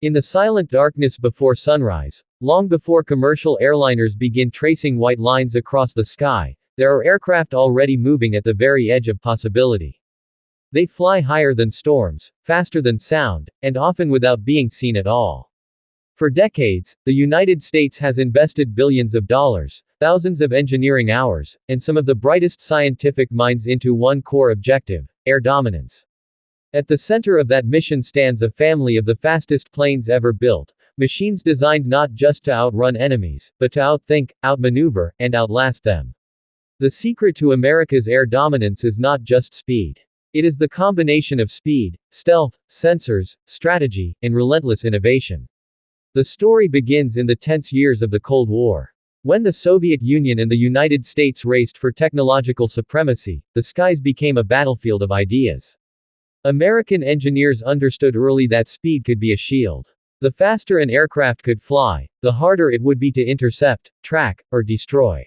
In the silent darkness before sunrise, long before commercial airliners begin tracing white lines across the sky, there are aircraft already moving at the very edge of possibility. They fly higher than storms, faster than sound, and often without being seen at all. For decades, the United States has invested billions of dollars, thousands of engineering hours, and some of the brightest scientific minds into one core objective: air dominance. At the center of that mission stands a family of the fastest planes ever built, machines designed not just to outrun enemies, but to outthink, outmaneuver, and outlast them. The secret to America's air dominance is not just speed. It is the combination of speed, stealth, sensors, strategy, and relentless innovation. The story begins in the tense years of the Cold War. When the Soviet Union and the United States raced for technological supremacy, the skies became a battlefield of ideas. American engineers understood early that speed could be a shield. The faster an aircraft could fly, the harder it would be to intercept, track, or destroy.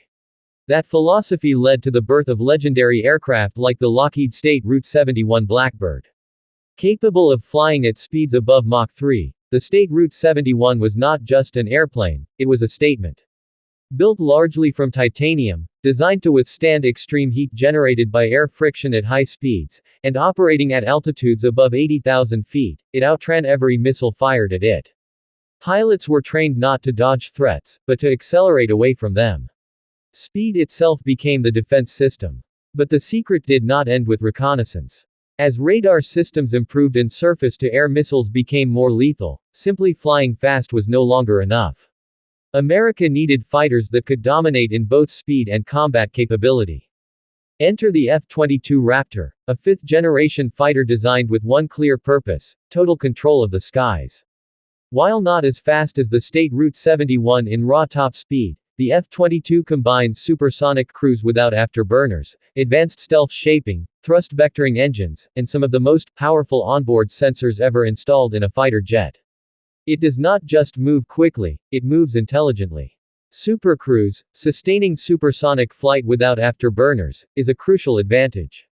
That philosophy led to the birth of legendary aircraft like the Lockheed SR-71 Blackbird. Capable of flying at speeds above Mach 3, the SR-71 was not just an airplane, it was a statement. Built largely from titanium, designed to withstand extreme heat generated by air friction at high speeds, and operating at altitudes above 80,000 feet, it outran every missile fired at it. Pilots were trained not to dodge threats, but to accelerate away from them. Speed itself became the defense system. But the secret did not end with reconnaissance. As radar systems improved and surface-to-air missiles became more lethal, simply flying fast was no longer enough. America needed fighters that could dominate in both speed and combat capability. Enter the F-22 Raptor, a fifth-generation fighter designed with one clear purpose: total control of the skies. While not as fast as the SR-71 in raw top speed, the F-22 combines supersonic cruise without afterburners, advanced stealth shaping, thrust vectoring engines, and some of the most powerful onboard sensors ever installed in a fighter jet. It does not just move quickly, it moves intelligently. Supercruise, sustaining supersonic flight without afterburners, is a crucial advantage.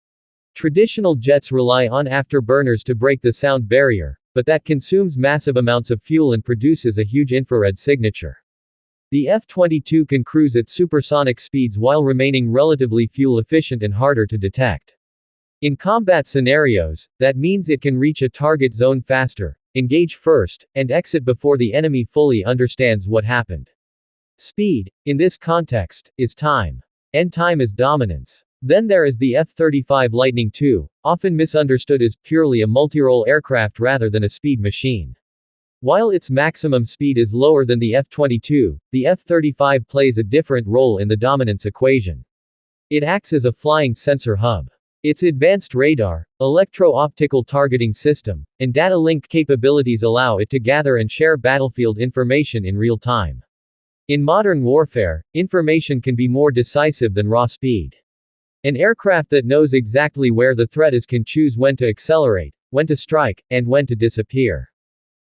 Traditional jets rely on afterburners to break the sound barrier, but that consumes massive amounts of fuel and produces a huge infrared signature. The F-22 can cruise at supersonic speeds while remaining relatively fuel efficient and harder to detect. In combat scenarios, that means it can reach a target zone faster, engage first, and exit before the enemy fully understands what happened. Speed, in this context, is time. And time is dominance. Then there is the F-35 Lightning II, often misunderstood as purely a multirole aircraft rather than a speed machine. While its maximum speed is lower than the F-22, the F-35 plays a different role in the dominance equation. It acts as a flying sensor hub. Its advanced radar, electro-optical targeting system, and data link capabilities allow it to gather and share battlefield information in real time. In modern warfare, information can be more decisive than raw speed. An aircraft that knows exactly where the threat is can choose when to accelerate, when to strike, and when to disappear.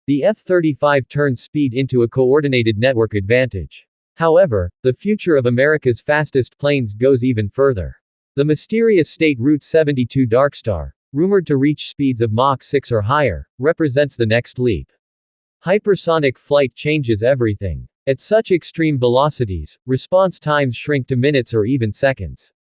The F-35 turns speed into a coordinated network advantage. However, the future of America's fastest planes goes even further. The mysterious SR-72 Darkstar, rumored to reach speeds of Mach 6 or higher, represents the next leap. Hypersonic flight changes everything. At such extreme velocities, response times shrink to minutes or even seconds.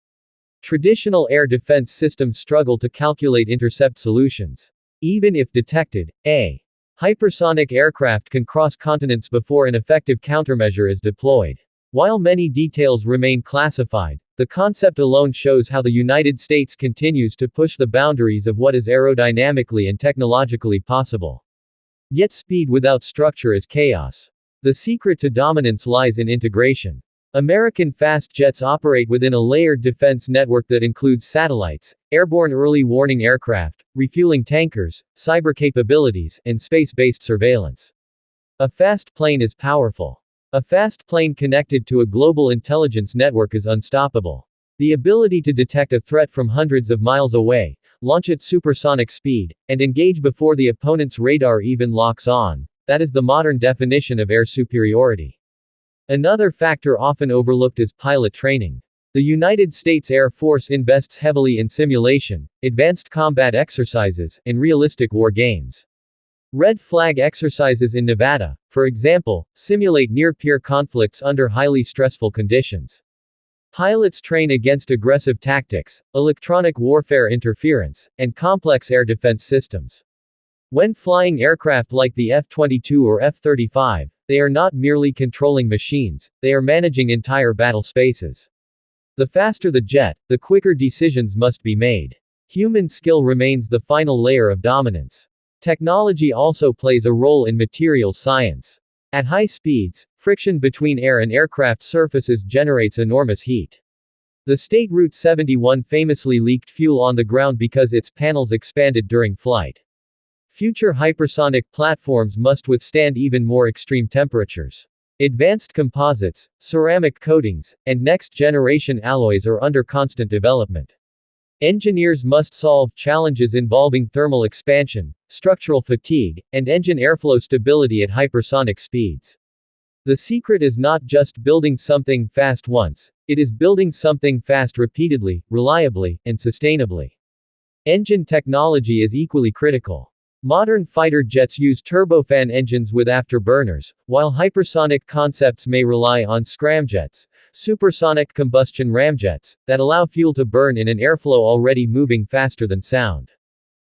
Traditional air defense systems struggle to calculate intercept solutions. Even if detected, a hypersonic aircraft can cross continents before an effective countermeasure is deployed. While many details remain classified, the concept alone shows how the United States continues to push the boundaries of what is aerodynamically and technologically possible. Yet speed without structure is chaos. The secret to dominance lies in integration. American fast jets operate within a layered defense network that includes satellites, airborne early warning aircraft, refueling tankers, cyber capabilities, and space-based surveillance. A fast plane is powerful. A fast plane connected to a global intelligence network is unstoppable. The ability to detect a threat from hundreds of miles away, launch at supersonic speed, and engage before the opponent's radar even locks on, that is the modern definition of air superiority. Another factor often overlooked is pilot training. The United States Air Force invests heavily in simulation, advanced combat exercises, and realistic war games. Red flag exercises in Nevada, for example, simulate near-peer conflicts under highly stressful conditions. Pilots train against aggressive tactics, electronic warfare interference, and complex air defense systems. When flying aircraft like the F-22 or F-35, they are not merely controlling machines, they are managing entire battle spaces. The faster the jet, the quicker decisions must be made. Human skill remains the final layer of dominance. Technology also plays a role in materials science. At high speeds, friction between air and aircraft surfaces generates enormous heat. The State Route 71 famously leaked fuel on the ground because its panels expanded during flight. Future hypersonic platforms must withstand even more extreme temperatures. Advanced composites, ceramic coatings, and next-generation alloys are under constant development. Engineers must solve challenges involving thermal expansion, structural fatigue, and engine airflow stability at hypersonic speeds. The secret is not just building something fast once, it is building something fast repeatedly, reliably, and sustainably. Engine technology is equally critical. Modern fighter jets use turbofan engines with afterburners, while hypersonic concepts may rely on scramjets, supersonic combustion ramjets, that allow fuel to burn in an airflow already moving faster than sound.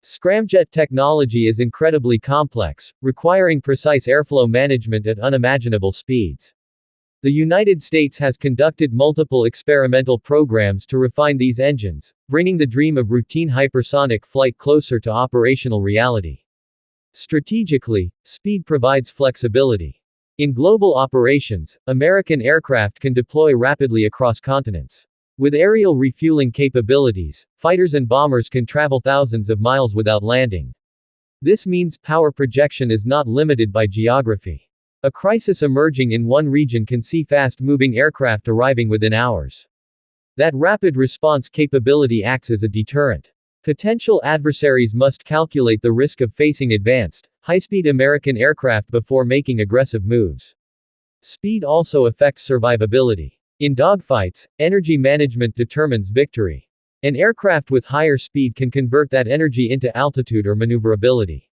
Scramjet technology is incredibly complex, requiring precise airflow management at unimaginable speeds. The United States has conducted multiple experimental programs to refine these engines, bringing the dream of routine hypersonic flight closer to operational reality. Strategically, speed provides flexibility. In global operations, American aircraft can deploy rapidly across continents. With aerial refueling capabilities, fighters and bombers can travel thousands of miles without landing. This means power projection is not limited by geography. A crisis emerging in one region can see fast-moving aircraft arriving within hours. That rapid response capability acts as a deterrent. Potential adversaries must calculate the risk of facing advanced, high-speed American aircraft before making aggressive moves. Speed also affects survivability. In dogfights, energy management determines victory. An aircraft with higher speed can convert that energy into altitude or maneuverability.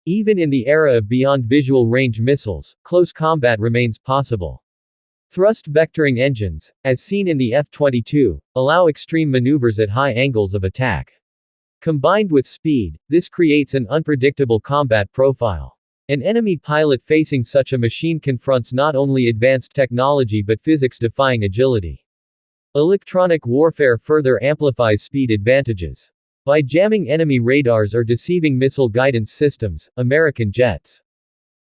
Even in the era of beyond visual range missiles, close combat remains possible. Thrust vectoring engines, as seen in the F-22, allow extreme maneuvers at high angles of attack. Combined with speed, this creates an unpredictable combat profile. An enemy pilot facing such a machine confronts not only advanced technology but physics-defying agility. Electronic warfare further amplifies speed advantages. By jamming enemy radars or deceiving missile guidance systems, American jets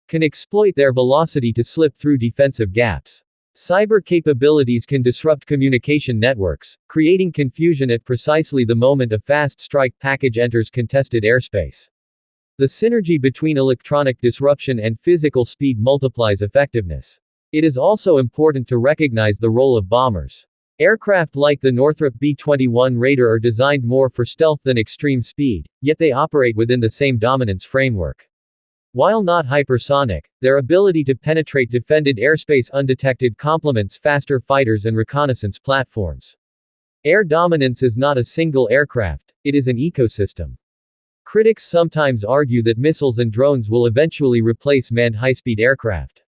can exploit their velocity to slip through defensive gaps. Cyber capabilities can disrupt communication networks, creating confusion at precisely the moment a fast strike package enters contested airspace. The synergy between electronic disruption and physical speed multiplies effectiveness. It is also important to recognize the role of bombers. Aircraft like the Northrop B-21 Raider are designed more for stealth than extreme speed, yet they operate within the same dominance framework. While not hypersonic, their ability to penetrate defended airspace undetected complements faster fighters and reconnaissance platforms. Air dominance is not a single aircraft, it is an ecosystem. Critics sometimes argue that missiles and drones will eventually replace manned high-speed aircraft.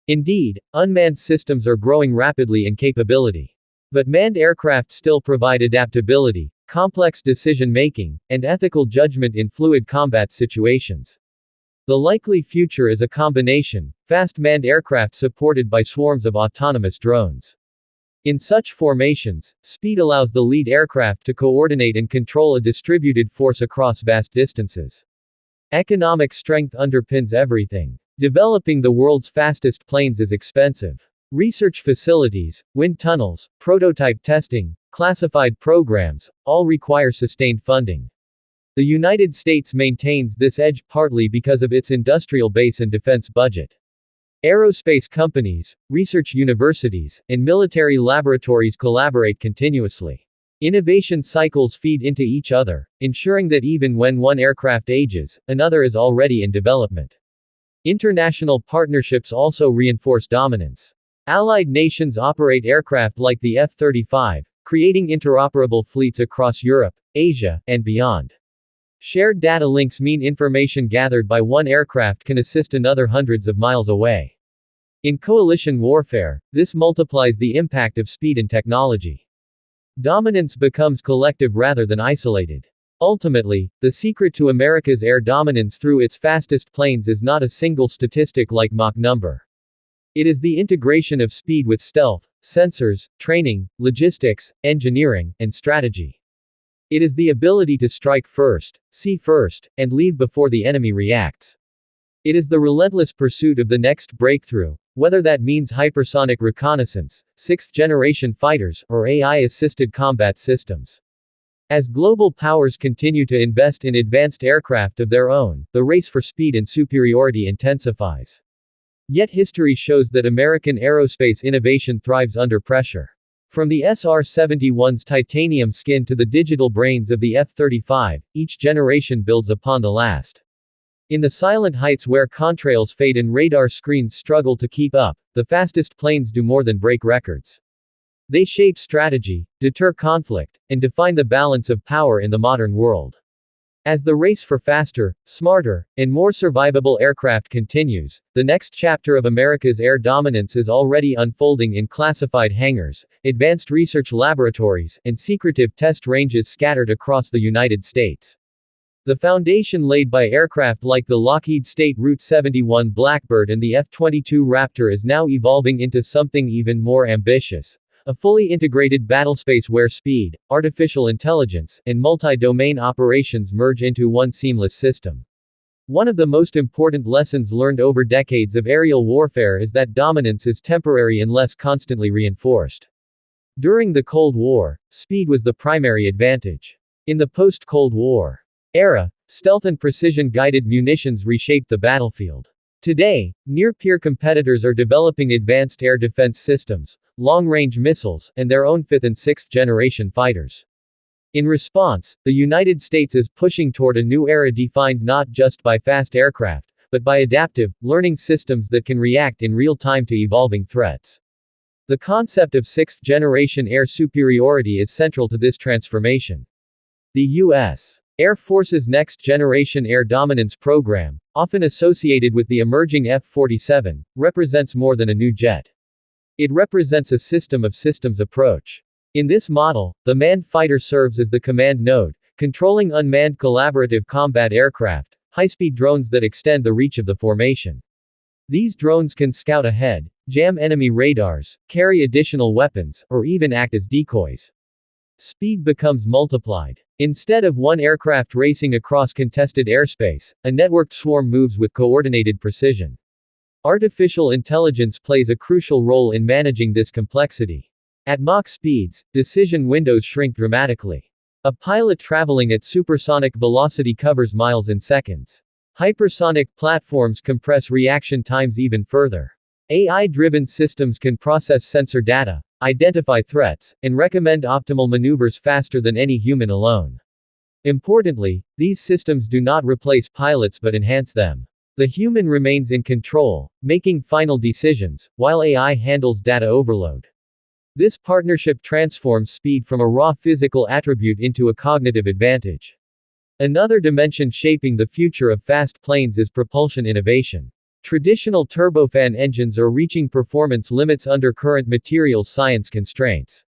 Indeed, unmanned systems are growing rapidly in capability. But manned aircraft still provide adaptability, complex decision-making, and ethical judgment in fluid combat situations. The likely future is a combination, fast manned aircraft supported by swarms of autonomous drones. In such formations, speed allows the lead aircraft to coordinate and control a distributed force across vast distances. Economic strength underpins everything. Developing the world's fastest planes is expensive. Research facilities, wind tunnels, prototype testing, classified programs, all require sustained funding. The United States maintains this edge partly because of its industrial base and defense budget. Aerospace companies, research universities, and military laboratories collaborate continuously. Innovation cycles feed into each other, ensuring that even when one aircraft ages, another is already in development. International partnerships also reinforce dominance. Allied nations operate aircraft like the F-35, creating interoperable fleets across Europe, Asia, and beyond. Shared data links mean information gathered by one aircraft can assist another hundreds of miles away. In coalition warfare, this multiplies the impact of speed and technology. Dominance becomes collective rather than isolated. Ultimately, the secret to America's air dominance through its fastest planes is not a single statistic like Mach number. It is the integration of speed with stealth, sensors, training, logistics, engineering, and strategy. It is the ability to strike first, see first, and leave before the enemy reacts. It is the relentless pursuit of the next breakthrough, whether that means hypersonic reconnaissance, sixth-generation fighters, or AI-assisted combat systems. As global powers continue to invest in advanced aircraft of their own, the race for speed and superiority intensifies. Yet history shows that American aerospace innovation thrives under pressure. From the SR-71's titanium skin to the digital brains of the F-35, each generation builds upon the last. In the silent heights where contrails fade and radar screens struggle to keep up, the fastest planes do more than break records. They shape strategy, deter conflict, and define the balance of power in the modern world. As the race for faster, smarter, and more survivable aircraft continues, the next chapter of America's air dominance is already unfolding in classified hangars, advanced research laboratories, and secretive test ranges scattered across the United States. The foundation laid by aircraft like the Lockheed State RT-71 Blackbird and the F-22 Raptor is now evolving into something even more ambitious. A fully integrated battlespace where speed, artificial intelligence, and multi-domain operations merge into one seamless system. One of the most important lessons learned over decades of aerial warfare is that dominance is temporary unless constantly reinforced. During the Cold War, speed was the primary advantage. In the post-Cold War era, stealth and precision-guided munitions reshaped the battlefield. Today, near-peer competitors are developing advanced air defense systems, long-range missiles, and their own fifth- and sixth-generation fighters. In response, the United States is pushing toward a new era defined not just by fast aircraft, but by adaptive, learning systems that can react in real time to evolving threats. The concept of sixth-generation air superiority is central to this transformation. The U.S. Air Force's Next-Generation Air Dominance program, often associated with the emerging F-47, represents more than a new jet. It represents a system of systems approach. In this model, the manned fighter serves as the command node, controlling unmanned collaborative combat aircraft, high-speed drones that extend the reach of the formation. These drones can scout ahead, jam enemy radars, carry additional weapons, or even act as decoys. Speed becomes multiplied. Instead of one aircraft racing across contested airspace, a networked swarm moves with coordinated precision. Artificial intelligence plays a crucial role in managing this complexity. At Mach speeds, decision windows shrink dramatically. A pilot traveling at supersonic velocity covers miles in seconds. Hypersonic platforms compress reaction times even further. AI-driven systems can process sensor data, identify threats, and recommend optimal maneuvers faster than any human alone. Importantly, these systems do not replace pilots but enhance them. The human remains in control, making final decisions, while AI handles data overload. This partnership transforms speed from a raw physical attribute into a cognitive advantage. Another dimension shaping the future of fast planes is propulsion innovation. Traditional turbofan engines are reaching performance limits under current materials science constraints.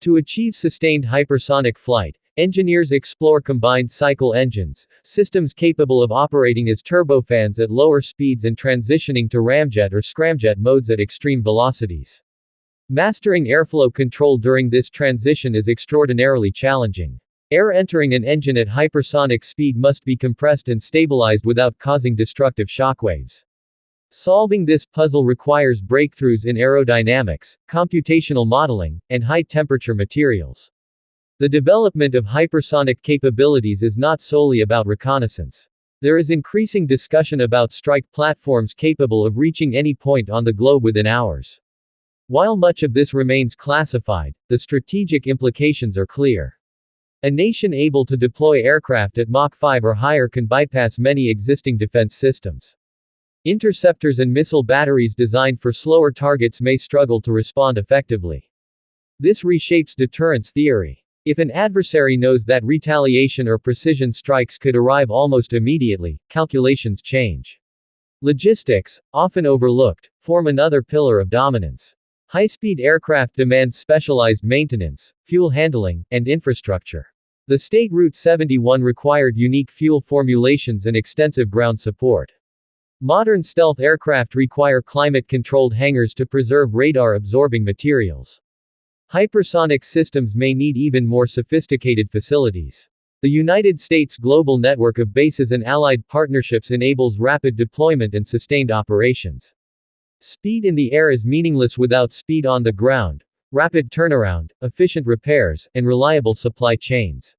To achieve sustained hypersonic flight, engineers explore combined cycle engines, systems capable of operating as turbofans at lower speeds and transitioning to ramjet or scramjet modes at extreme velocities. Mastering airflow control during this transition is extraordinarily challenging. Air entering an engine at hypersonic speed must be compressed and stabilized without causing destructive shockwaves. Solving this puzzle requires breakthroughs in aerodynamics, computational modeling, and high-temperature materials. The development of hypersonic capabilities is not solely about reconnaissance. There is increasing discussion about strike platforms capable of reaching any point on the globe within hours. While much of this remains classified, the strategic implications are clear. A nation able to deploy aircraft at Mach 5 or higher can bypass many existing defense systems. Interceptors and missile batteries designed for slower targets may struggle to respond effectively. This reshapes deterrence theory. If an adversary knows that retaliation or precision strikes could arrive almost immediately, calculations change. Logistics, often overlooked, form another pillar of dominance. High-speed aircraft demand specialized maintenance, fuel handling, and infrastructure. The State Route 71 required unique fuel formulations and extensive ground support. Modern stealth aircraft require climate-controlled hangars to preserve radar-absorbing materials. Hypersonic systems may need even more sophisticated facilities. The United States' global network of bases and allied partnerships enables rapid deployment and sustained operations. Speed in the air is meaningless without speed on the ground, rapid turnaround, efficient repairs, and reliable supply chains.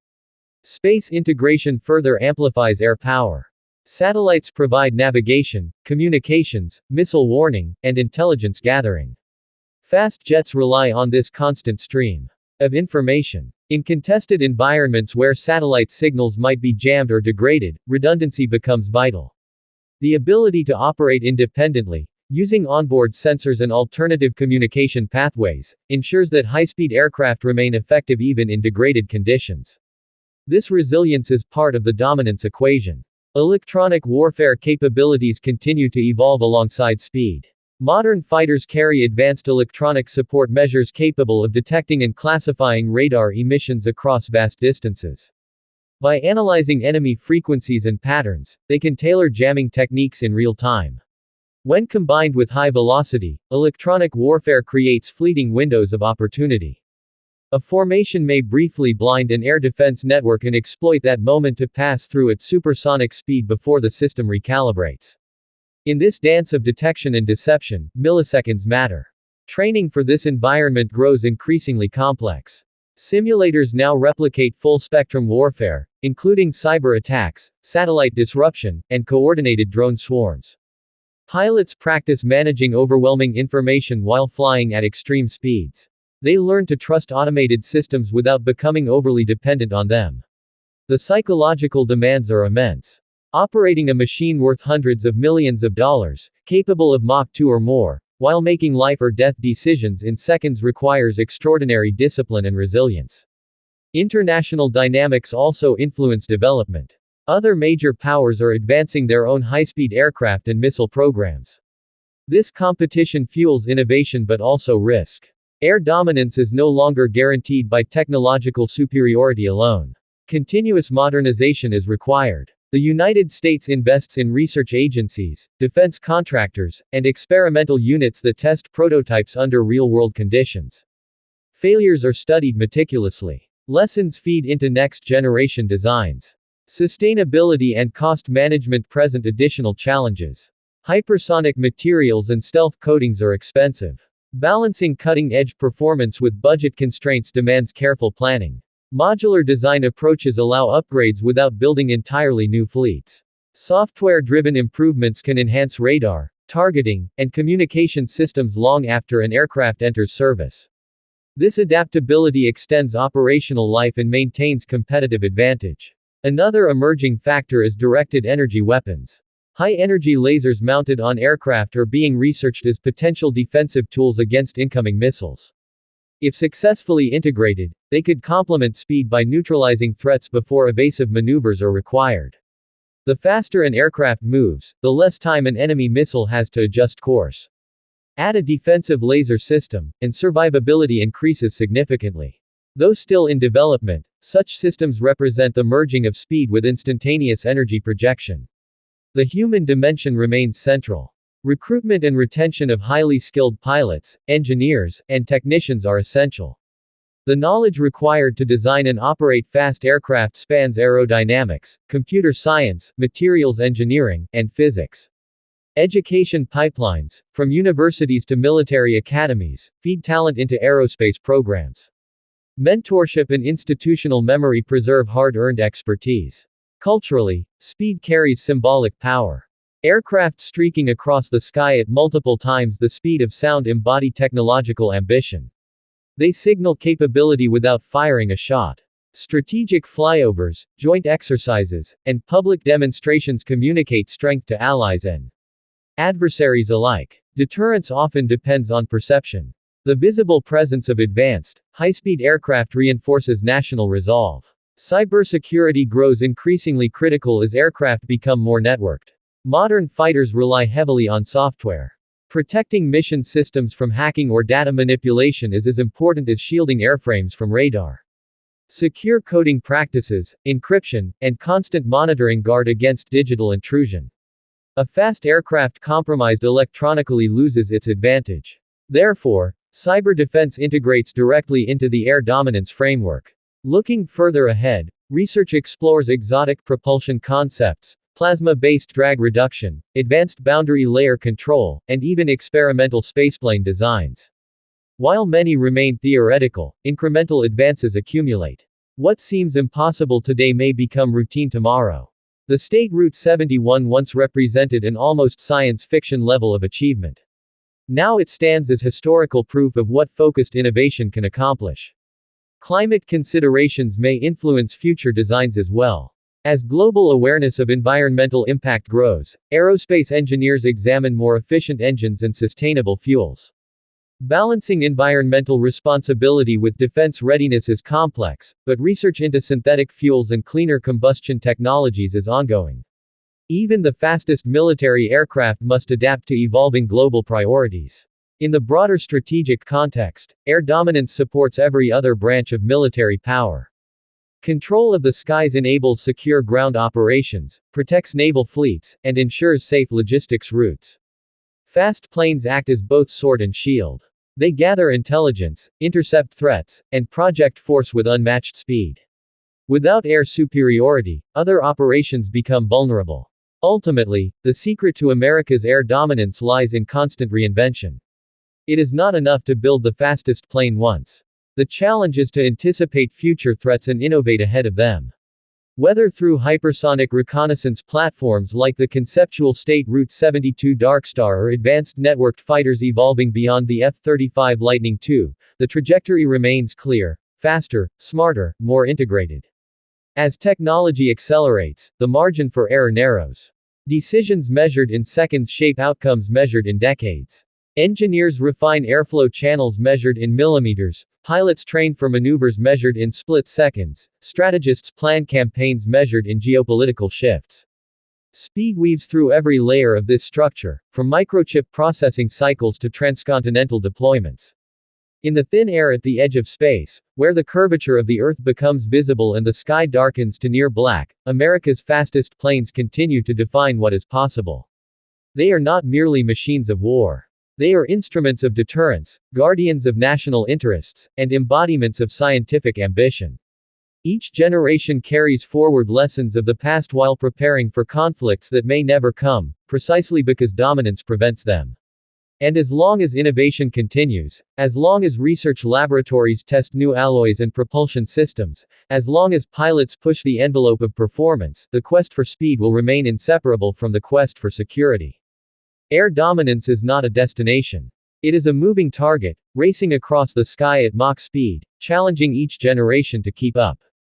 Space integration further amplifies air power. Satellites provide navigation, communications, missile warning, and intelligence gathering. Fast jets rely on this constant stream of information. In contested environments where satellite signals might be jammed or degraded, redundancy becomes vital. The ability to operate independently, using onboard sensors and alternative communication pathways, ensures that high-speed aircraft remain effective even in degraded conditions. This resilience is part of the dominance equation. Electronic warfare capabilities continue to evolve alongside speed. Modern fighters carry advanced electronic support measures capable of detecting and classifying radar emissions across vast distances. By analyzing enemy frequencies and patterns, they can tailor jamming techniques in real time. When combined with high velocity, electronic warfare creates fleeting windows of opportunity. A formation may briefly blind an air defense network and exploit that moment to pass through at supersonic speed before the system recalibrates. In this dance of detection and deception, milliseconds matter. Training for this environment grows increasingly complex. Simulators now replicate full-spectrum warfare, including cyber attacks, satellite disruption, and coordinated drone swarms. Pilots practice managing overwhelming information while flying at extreme speeds. They learn to trust automated systems without becoming overly dependent on them. The psychological demands are immense. Operating a machine worth hundreds of millions of dollars, capable of Mach 2 or more, while making life or death decisions in seconds requires extraordinary discipline and resilience. International dynamics also influence development. Other major powers are advancing their own high-speed aircraft and missile programs. This competition fuels innovation but also risk. Air dominance is no longer guaranteed by technological superiority alone. Continuous modernization is required. The United States invests in research agencies, defense contractors, and experimental units that test prototypes under real-world conditions. Failures are studied meticulously. Lessons feed into next-generation designs. Sustainability and cost management present additional challenges. Hypersonic materials and stealth coatings are expensive. Balancing cutting-edge performance with budget constraints demands careful planning. Modular design approaches allow upgrades without building entirely new fleets. Software-driven improvements can enhance radar, targeting, and communication systems long after an aircraft enters service. This adaptability extends operational life and maintains competitive advantage. Another emerging factor is directed energy weapons. High-energy lasers mounted on aircraft are being researched as potential defensive tools against incoming missiles. If successfully integrated, they could complement speed by neutralizing threats before evasive maneuvers are required. The faster an aircraft moves, the less time an enemy missile has to adjust course. Add a defensive laser system, and survivability increases significantly. Though still in development, such systems represent the merging of speed with instantaneous energy projection. The human dimension remains central. Recruitment and retention of highly skilled pilots, engineers, and technicians are essential. The knowledge required to design and operate fast aircraft spans aerodynamics, computer science, materials engineering, and physics. Education pipelines, from universities to military academies, feed talent into aerospace programs. Mentorship and institutional memory preserve hard-earned expertise. Culturally, speed carries symbolic power. Aircraft streaking across the sky at multiple times the speed of sound embody technological ambition. They signal capability without firing a shot. Strategic flyovers, joint exercises, and public demonstrations communicate strength to allies and adversaries alike. Deterrence often depends on perception. The visible presence of advanced, high-speed aircraft reinforces national resolve. Cybersecurity grows increasingly critical as aircraft become more networked. Modern fighters rely heavily on software. Protecting mission systems from hacking or data manipulation is as important as shielding airframes from radar. Secure coding practices, encryption, and constant monitoring guard against digital intrusion. A fast aircraft compromised electronically loses its advantage. Therefore, cyber defense integrates directly into the air dominance framework. Looking further ahead, research explores exotic propulsion concepts, plasma-based drag reduction, advanced boundary layer control, and even experimental spaceplane designs. While many remain theoretical, incremental advances accumulate. What seems impossible today may become routine tomorrow. The State Route 71 once represented an almost science fiction level of achievement. Now it stands as historical proof of what focused innovation can accomplish. Climate considerations may influence future designs as well. As global awareness of environmental impact grows, aerospace engineers examine more efficient engines and sustainable fuels. Balancing environmental responsibility with defense readiness is complex, but research into synthetic fuels and cleaner combustion technologies is ongoing. Even the fastest military aircraft must adapt to evolving global priorities. In the broader strategic context, air dominance supports every other branch of military power. Control of the skies enables secure ground operations, protects naval fleets, and ensures safe logistics routes. Fast planes act as both sword and shield. They gather intelligence, intercept threats, and project force with unmatched speed. Without air superiority, other operations become vulnerable. Ultimately, the secret to America's air dominance lies in constant reinvention. It is not enough to build the fastest plane once. The challenge is to anticipate future threats and innovate ahead of them. Whether through hypersonic reconnaissance platforms like the conceptual State Route 72 Darkstar or advanced networked fighters evolving beyond the F-35 Lightning II, the trajectory remains clear: faster, smarter, more integrated. As technology accelerates, the margin for error narrows. Decisions measured in seconds shape outcomes measured in decades. Engineers refine airflow channels measured in millimeters, pilots train for maneuvers measured in split seconds, strategists plan campaigns measured in geopolitical shifts. Speed weaves through every layer of this structure, from microchip processing cycles to transcontinental deployments. In the thin air at the edge of space, where the curvature of the Earth becomes visible and the sky darkens to near black, America's fastest planes continue to define what is possible. They are not merely machines of war. They are instruments of deterrence, guardians of national interests, and embodiments of scientific ambition. Each generation carries forward lessons of the past while preparing for conflicts that may never come, precisely because dominance prevents them. And as long as innovation continues, as long as research laboratories test new alloys and propulsion systems, as long as pilots push the envelope of performance, the quest for speed will remain inseparable from the quest for security. Air dominance is not a destination. It is a moving target, racing across the sky at Mach speed, challenging each generation to keep up.